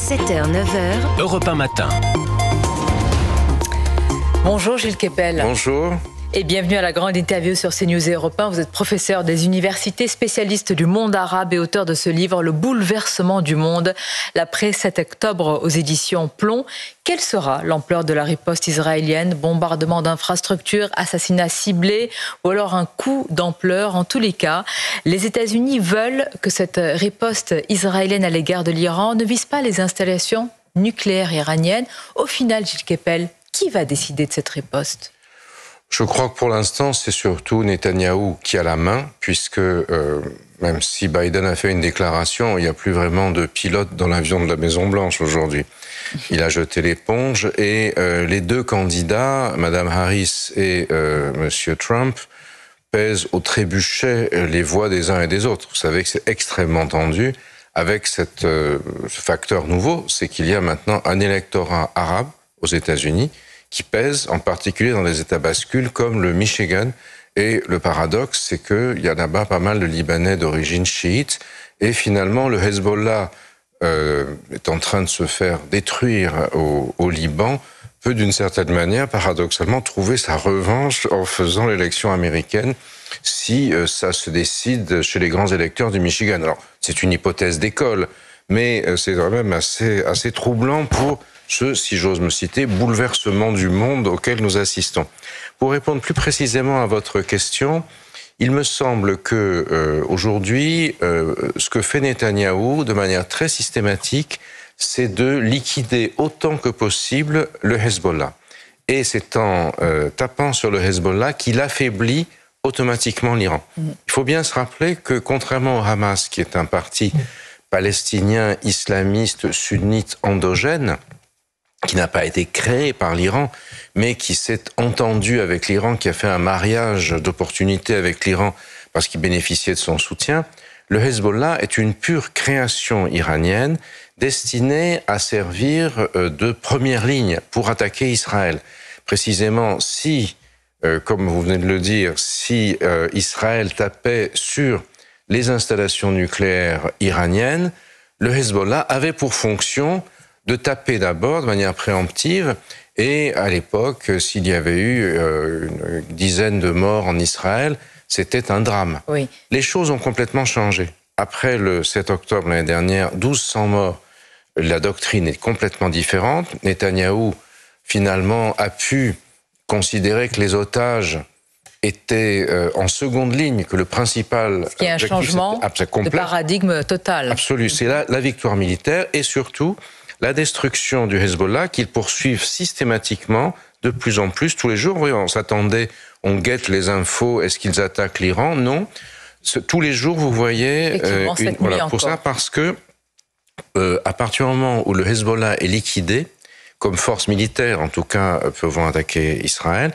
7h, 9h. Europe 1 matin. Bonjour Gilles Kepel. Bonjour. Et bienvenue à la grande interview sur CNews et Europe 1. Vous êtes professeur des universités, spécialiste du monde arabe et auteur de ce livre, Le bouleversement du monde, l'après 7 octobre aux éditions Plomb. Quelle sera l'ampleur de la riposte israélienne? Bombardement d'infrastructures, assassinats ciblés ou alors un coup d'ampleur? En tous les cas, les États-Unis veulent que cette riposte israélienne à l'égard de l'Iran ne vise pas les installations nucléaires iraniennes. Au final, Gilles Kepel, qui va décider de cette riposte? Je crois que pour l'instant, c'est surtout Netanyahou qui a la main, puisque même si Biden a fait une déclaration, il n'y a plus vraiment de pilote dans l'avion de la Maison-Blanche aujourd'hui. Il a jeté l'éponge et les deux candidats, Mme Harris et M. Trump, pèsent au trébuchet les voix des uns et des autres. Vous savez que c'est extrêmement tendu avec ce facteur nouveau, c'est qu'il y a maintenant un électorat arabe aux États-Unis qui pèse, en particulier dans des États bascules comme le Michigan. Et le paradoxe, c'est qu'il y a là-bas pas mal de Libanais d'origine chiite. Et finalement, le Hezbollah est en train de se faire détruire au Liban, peut d'une certaine manière, paradoxalement, trouver sa revanche en faisant l'élection américaine si ça se décide chez les grands électeurs du Michigan. Alors, c'est une hypothèse d'école, mais c'est quand même assez troublant pour ce, si j'ose me citer, bouleversement du monde auquel nous assistons. Pour répondre plus précisément à votre question, il me semble que aujourd'hui, ce que fait Netanyahou de manière très systématique, c'est de liquider autant que possible le Hezbollah. Et c'est en tapant sur le Hezbollah qu'il affaiblit automatiquement l'Iran. Il faut bien se rappeler que contrairement au Hamas, qui est un parti palestinien islamiste sunnite endogène, qui n'a pas été créé par l'Iran, mais qui s'est entendu avec l'Iran, qui a fait un mariage d'opportunité avec l'Iran parce qu'il bénéficiait de son soutien, le Hezbollah est une pure création iranienne destinée à servir de première ligne pour attaquer Israël. Précisément, si, comme vous venez de le dire, si Israël tapait sur les installations nucléaires iraniennes, le Hezbollah avait pour fonction de taper d'abord de manière préemptive, et à l'époque, s'il y avait eu une dizaine de morts en Israël, c'était un drame. Oui. Les choses ont complètement changé. Après le 7 octobre l'année dernière, 1200 morts, la doctrine est complètement différente. Netanyahou, finalement, a pu considérer que les otages étaient en seconde ligne, que le principal Ce qui est un changement de paradigme total. Absolu, c'est la victoire militaire et surtout la destruction du Hezbollah qu'ils poursuivent systématiquement de plus en plus tous les jours. Oui, on s'attendait, on guette les infos, est-ce qu'ils attaquent l'Iran? Non. Tous les jours, vous voyez, pour ça, parce que à partir du moment où le Hezbollah est liquidé, comme force militaire, en tout cas, pouvant attaquer Israël,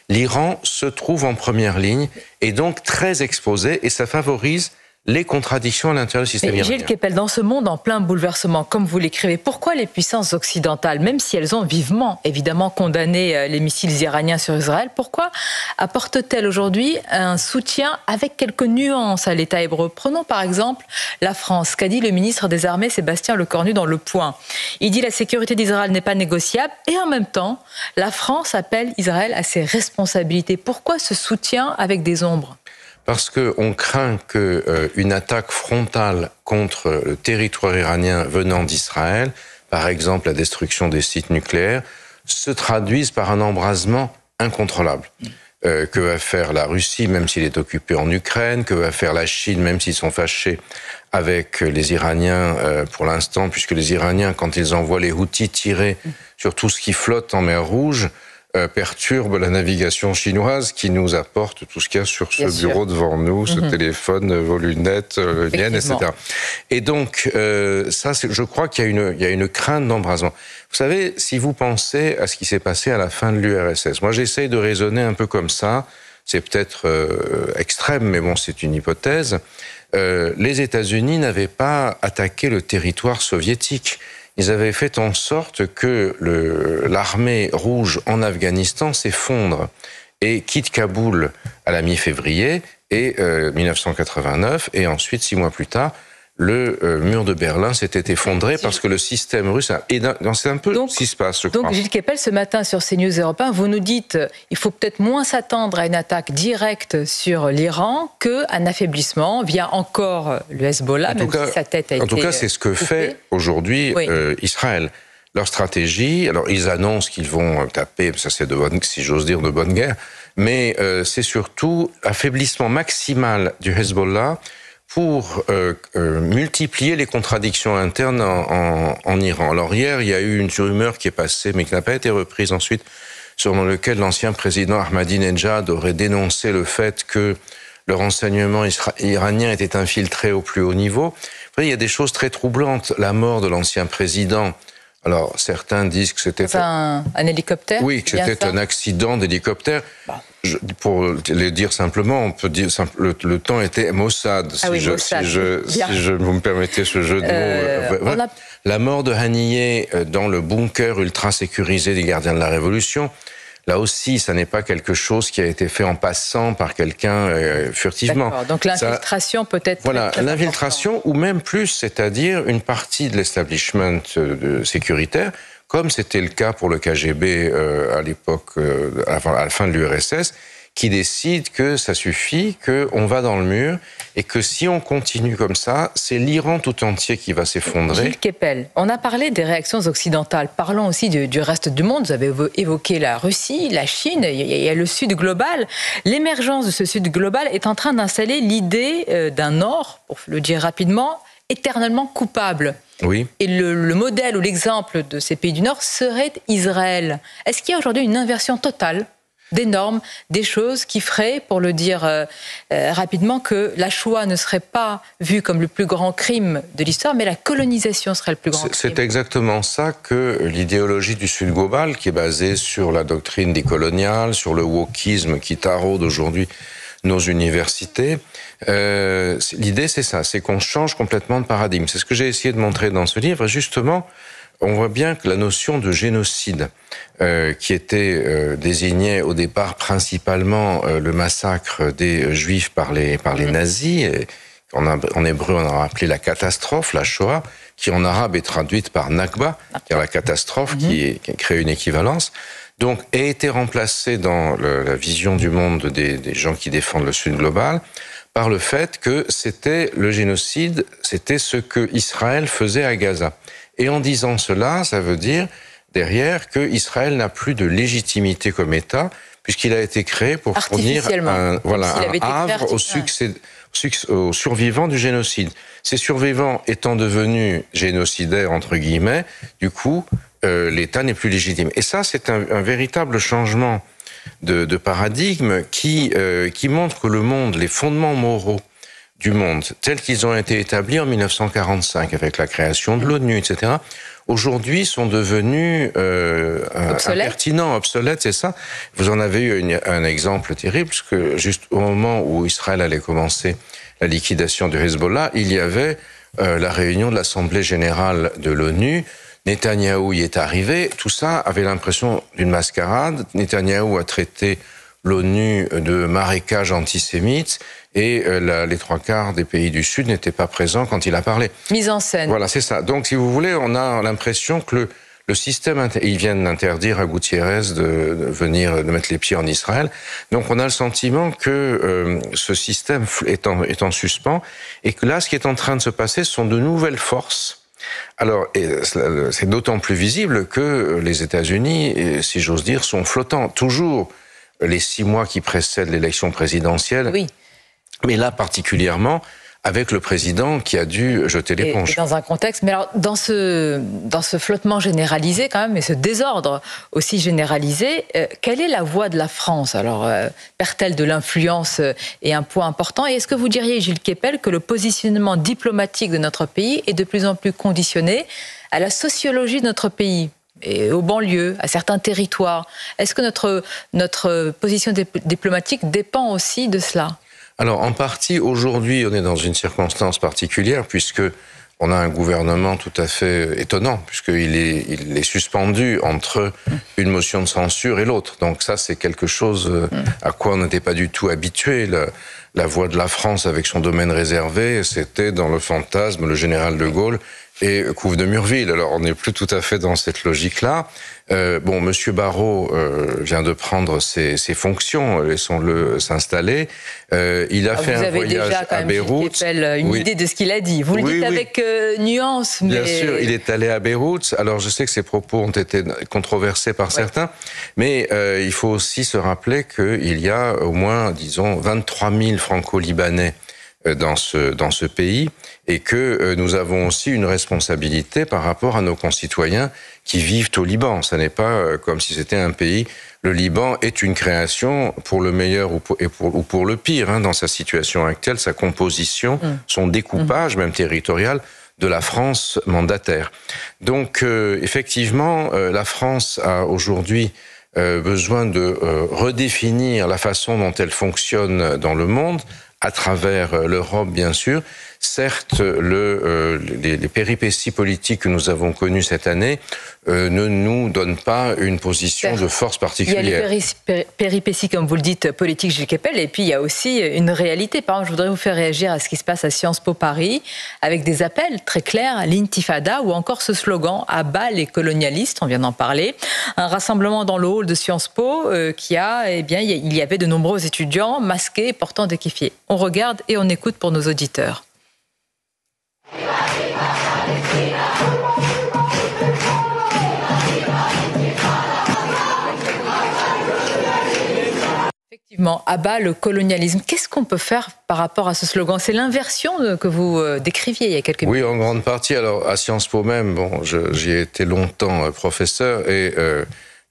l'Iran se trouve en première ligne et donc très exposé, et ça favorise les contradictions à l'intérieur du système iranien. Gilles Kepel, dans ce monde en plein bouleversement, comme vous l'écrivez, pourquoi les puissances occidentales, même si elles ont vivement, évidemment, condamné les missiles iraniens sur Israël, pourquoi apportent-elles aujourd'hui un soutien avec quelques nuances à l'État hébreu? Prenons par exemple la France. Qu'a dit le ministre des Armées, Sébastien Lecornu, dans Le Point? Il dit « La sécurité d'Israël n'est pas négociable » et en même temps, la France appelle Israël à ses responsabilités. Pourquoi ce soutien avec des ombres? Parce qu'on craint qu'une attaque frontale contre le territoire iranien venant d'Israël, par exemple la destruction des sites nucléaires, se traduise par un embrasement incontrôlable. Que va faire la Russie, même s'il est occupé en Ukraine? Que va faire la Chine, même s'ils sont fâchés avec les Iraniens pour l'instant, puisque les Iraniens, quand ils envoient les Houthis tirer sur tout ce qui flotte en mer Rouge, perturbe la navigation chinoise qui nous apporte tout ce qu'il y a sur ce bureau devant nous, ce téléphone, vos lunettes, le yen, etc. Et donc, ça, je crois qu'il y a une crainte d'embrasement. Vous savez, si vous pensez à ce qui s'est passé à la fin de l'URSS, moi j'essaye de raisonner un peu comme ça, c'est peut-être extrême, mais bon, c'est une hypothèse. Les États-Unis n'avaient pas attaqué le territoire soviétique. Ils avaient fait en sorte que l'armée rouge en Afghanistan s'effondre et quitte Kaboul à la mi-février et 1989, et ensuite, 6 mois plus tard, le mur de Berlin s'était effondré parce que le système russe... C'est un peu ce qui se passe, je crois. Donc, Gilles Kepel, ce matin sur CNews Europe 1, vous nous dites qu'il faut peut-être moins s'attendre à une attaque directe sur l'Iran qu'un affaiblissement via encore le Hezbollah, même si sa tête a été... En tout cas, c'est ce que fait aujourd'hui Israël. Leur stratégie, alors ils annoncent qu'ils vont taper, ça c'est si j'ose dire, de bonne guerre, mais c'est surtout affaiblissement maximal du Hezbollah pour multiplier les contradictions internes en Iran. Alors hier, il y a eu une rumeur qui est passée, mais qui n'a pas été reprise ensuite, selon lequel l'ancien président Ahmadinejad aurait dénoncé le fait que le renseignement iranien était infiltré au plus haut niveau. Il y a des choses très troublantes. La mort de l'ancien président... Alors, certains disent que c'était... un hélicoptère? Oui, que c'était un accident d'hélicoptère. Pour le dire simplement, on peut dire le temps était Mossad, si vous me permettez ce jeu de mots. La mort de Haniyeh dans le bunker ultra sécurisé des gardiens de la Révolution, là aussi, ça n'est pas quelque chose qui a été fait en passant par quelqu'un furtivement. D'accord, donc l'infiltration peut-être... Voilà, l'infiltration, ou même plus, c'est-à-dire une partie de l'establishment sécuritaire, comme c'était le cas pour le KGB à l'époque, à la fin de l'URSS, qui décide que ça suffit, qu'on va dans le mur, et que si on continue comme ça, c'est l'Iran tout entier qui va s'effondrer. Gilles Kepel, on a parlé des réactions occidentales. Parlons aussi du reste du monde. Vous avez évoqué la Russie, la Chine, il y a le Sud global. L'émergence de ce Sud global est en train d'installer l'idée d'un Nord, pour le dire rapidement, éternellement coupable. Oui. Et le modèle ou l'exemple de ces pays du Nord serait Israël. Est-ce qu'il y a aujourd'hui une inversion totale des normes, des choses qui feraient, pour le dire rapidement, que la Shoah ne serait pas vue comme le plus grand crime de l'histoire, mais la colonisation serait le plus grand crime? C'est exactement ça que l'idéologie du Sud global, qui est basée sur la doctrine décoloniale, sur le wokisme qui taraude aujourd'hui nos universités. L'idée, c'est ça, c'est qu'on change complètement de paradigme. C'est ce que j'ai essayé de montrer dans ce livre. Et justement, on voit bien que la notion de génocide, qui était désignée au départ principalement le massacre des Juifs par les nazis, en hébreu on a appelé la catastrophe, la Shoah, qui en arabe est traduite par Nakba, c'est-à-dire la catastrophe, qui crée une équivalence, donc a été remplacée dans la vision du monde des gens qui défendent le Sud global par le fait que c'était le génocide, c'était ce que Israël faisait à Gaza. Et en disant cela, ça veut dire derrière que Israël n'a plus de légitimité comme État, puisqu'il a été créé pour fournir un havre aux survivants du génocide. Ces survivants étant devenus génocidaires, entre guillemets, du coup, l'État n'est plus légitime. Et ça, c'est un véritable changement de paradigme qui montre que le monde, les fondements moraux du monde, tels qu'ils ont été établis en 1945, avec la création de l'ONU, etc., aujourd'hui sont devenus impertinents, obsolètes, c'est ça. Vous en avez eu un exemple terrible, parce que juste au moment où Israël allait commencer la liquidation du Hezbollah, il y avait la réunion de l'Assemblée générale de l'ONU. Netanyahou y est arrivé, tout ça avait l'impression d'une mascarade. Netanyahou a traité l'ONU de marécage antisémite, et les trois quarts des pays du Sud n'étaient pas présents quand il a parlé. Mise en scène. Voilà, c'est ça. Donc, si vous voulez, on a l'impression que le système... Ils viennent d'interdire à Gutiérrez de mettre les pieds en Israël. Donc, on a le sentiment que ce système est en suspens, et que là, ce qui est en train de se passer, ce sont de nouvelles forces. Alors, c'est d'autant plus visible que les États-Unis, si j'ose dire, sont flottants. Toujours les 6 mois qui précèdent l'élection présidentielle. Oui. Mais là, particulièrement, avec le président qui a dû jeter l'éponge. Et dans un contexte... Mais alors, dans ce flottement généralisé, quand même, et ce désordre aussi généralisé, quelle est la voix de la France? Alors, perd-elle de l'influence et un poids important? Et est-ce que vous diriez, Gilles Kepel, que le positionnement diplomatique de notre pays est de plus en plus conditionné à la sociologie de notre pays et aux banlieues, à certains territoires? Est-ce que notre position diplomatique dépend aussi de cela? Alors, en partie, aujourd'hui, on est dans une circonstance particulière, puisque on a un gouvernement tout à fait étonnant, puisqu'il est suspendu entre une motion de censure et l'autre. Donc ça, c'est quelque chose à quoi on n'était pas du tout habitué. la voix de la France avec son domaine réservé, c'était dans le fantasme le général de Gaulle et Couve de Murville. Alors on n'est plus tout à fait dans cette logique-là. Monsieur Barrot vient de prendre ses fonctions, laissons-le s'installer. Il a fait un voyage à Beyrouth. Vous avez déjà une idée de ce qu'il a dit. Vous le dites avec nuance. Bien sûr, il est allé à Beyrouth. Alors je sais que ses propos ont été controversés par certains, mais il faut aussi se rappeler qu'il y a au moins, disons, 23 000 franco-libanais dans ce pays, et que nous avons aussi une responsabilité par rapport à nos concitoyens qui vivent au Liban. Ça n'est pas comme si c'était un pays. Le Liban est une création pour le meilleur ou pour le pire, dans sa situation actuelle, sa composition, son découpage même territorial de la France mandataire. Donc effectivement, la France a aujourd'hui besoin de redéfinir la façon dont elle fonctionne dans le monde, à travers l'Europe, bien sûr. Certes, les péripéties politiques que nous avons connues cette année ne nous donnent pas une position de force particulière. Il y a les péripéties, comme vous le dites, politiques, Gilles Kepel, et puis il y a aussi une réalité. Par exemple, je voudrais vous faire réagir à ce qui se passe à Sciences Po Paris, avec des appels très clairs, l'intifada, ou encore ce slogan « à bas les colonialistes », on vient d'en parler. Un rassemblement dans le hall de Sciences Po il y avait de nombreux étudiants masqués, portant des kéfiers. On regarde et on écoute pour nos auditeurs. Effectivement, à bas le colonialisme. Qu'est-ce qu'on peut faire par rapport à ce slogan? C'est l'inversion que vous décriviez il y a quelques minutes. Oui, en grande partie. Alors, à Sciences Po même, j'y ai été longtemps professeur, et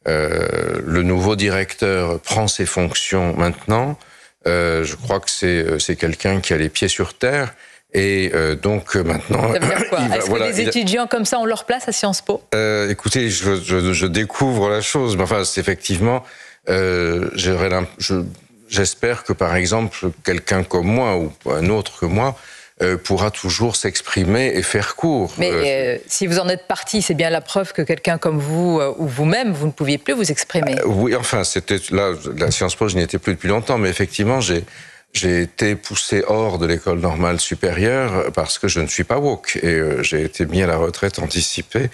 le nouveau directeur prend ses fonctions maintenant. Je crois que c'est quelqu'un qui a les pieds sur terre. Et donc maintenant... Ça veut dire quoi? Est-ce que les étudiants comme ça ont leur place à Sciences Po? Écoutez, je découvre la chose. Mais enfin, c'est effectivement... j'espère que, par exemple, quelqu'un comme moi ou un autre que moi pourra toujours s'exprimer et faire court. Mais si vous en êtes parti, c'est bien la preuve que quelqu'un comme vous ou vous-même, vous ne pouviez plus vous exprimer. Oui, enfin, c'était là, la Sciences Po, je n'y étais plus depuis longtemps, mais effectivement, j'ai été poussé hors de l'école normale supérieure parce que je ne suis pas woke, et j'ai été mis à la retraite anticipée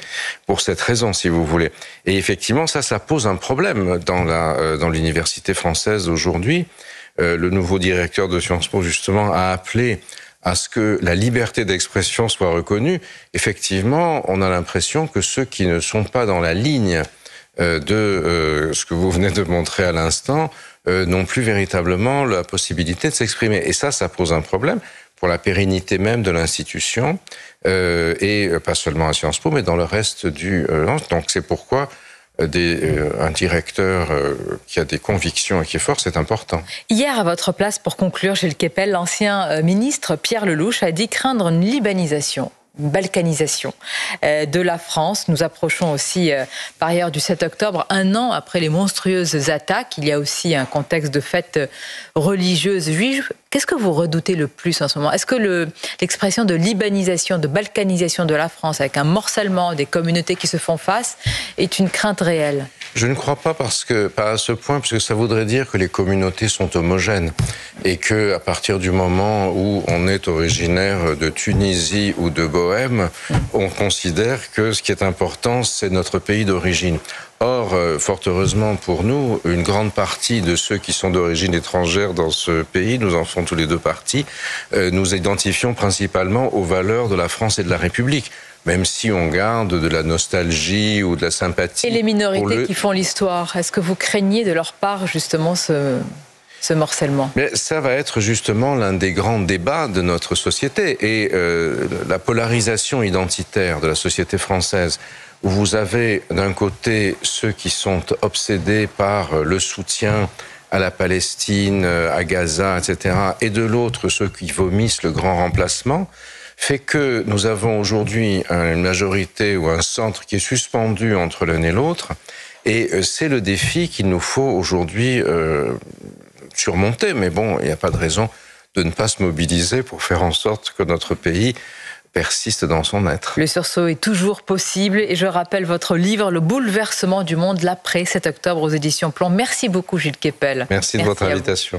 pour cette raison, si vous voulez. Et effectivement, ça pose un problème dans l'université française aujourd'hui. Le nouveau directeur de Sciences Po, justement, a appelé à ce que la liberté d'expression soit reconnue. Effectivement, on a l'impression que ceux qui ne sont pas dans la ligne de ce que vous venez de montrer à l'instant n'ont plus véritablement la possibilité de s'exprimer. Et ça pose un problème pour la pérennité même de l'institution, et pas seulement à Sciences Po, mais dans le reste du... donc c'est pourquoi un directeur qui a des convictions et qui est fort, c'est important. Hier, à votre place, pour conclure, Gilles Kepel, l'ancien ministre Pierre Lellouche a dit craindre une libanisation, une balkanisation de la France. Nous approchons aussi, par ailleurs, du 7 octobre, un an après les monstrueuses attaques. Il y a aussi un contexte de fête religieuse juive. Qu'est-ce que vous redoutez le plus en ce moment? Est-ce que l'expression de libanisation, de balkanisation de la France, avec un morcellement des communautés qui se font face, est une crainte réelle? Je ne crois pas, pas à ce point, parce que ça voudrait dire que les communautés sont homogènes, et que à partir du moment où on est originaire de Tunisie ou de Bohême, on considère que ce qui est important, c'est notre pays d'origine. Or, fort heureusement pour nous, une grande partie de ceux qui sont d'origine étrangère dans ce pays, nous en faisons tous les deux partie, nous identifions principalement aux valeurs de la France et de la République, même si on garde de la nostalgie ou de la sympathie. Et les minorités qui font l'histoire, est-ce que vous craignez de leur part justement ce morcellement? Mais ça va être justement l'un des grands débats de notre société, et la polarisation identitaire de la société française, où vous avez d'un côté ceux qui sont obsédés par le soutien à la Palestine, à Gaza, etc., et de l'autre ceux qui vomissent le grand remplacement, fait que nous avons aujourd'hui une majorité ou un centre qui est suspendu entre l'un et l'autre, et c'est le défi qu'il nous faut aujourd'hui surmonter. Mais bon, il n'y a pas de raison de ne pas se mobiliser pour faire en sorte que notre pays persiste dans son être. Le sursaut est toujours possible, et je rappelle votre livre « Le bouleversement du monde, l'après 7 octobre » aux éditions Plomb. Merci beaucoup Gilles Kepel. Merci de votre invitation.